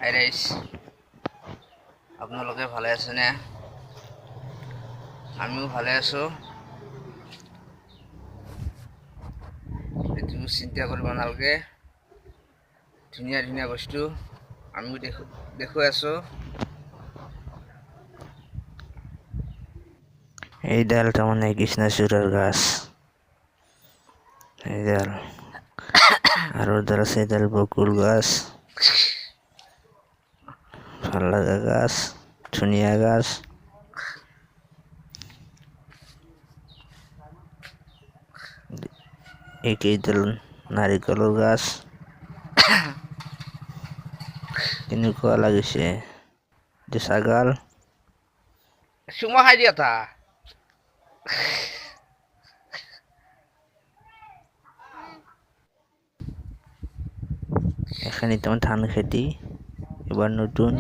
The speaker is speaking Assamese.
হাই ৰাইস, আপোনালোকে ভালে আছেনে? আমিও ভালে আছো। এইটো চিন্তা কৰিব নালাগে, ধুনীয়া ধুনীয়া বস্তু আমিও দেখুৱাই আছো। এইডাল তাৰমানে কৃষ্ণচূড়াৰ গাছ, এইডাল আৰু এডাল আছে, এইডাল বকুল গাছ, ভাল লগা গাছ, ধুনীয়া গাছ। এইকেইডাল নাৰিকলৰ গাছ। কেনেকুৱা লাগিছে ছাগাল চুমা খাই দিয়া তা। এখানে তোমাৰ ধান খেতি এবাৰ নতুন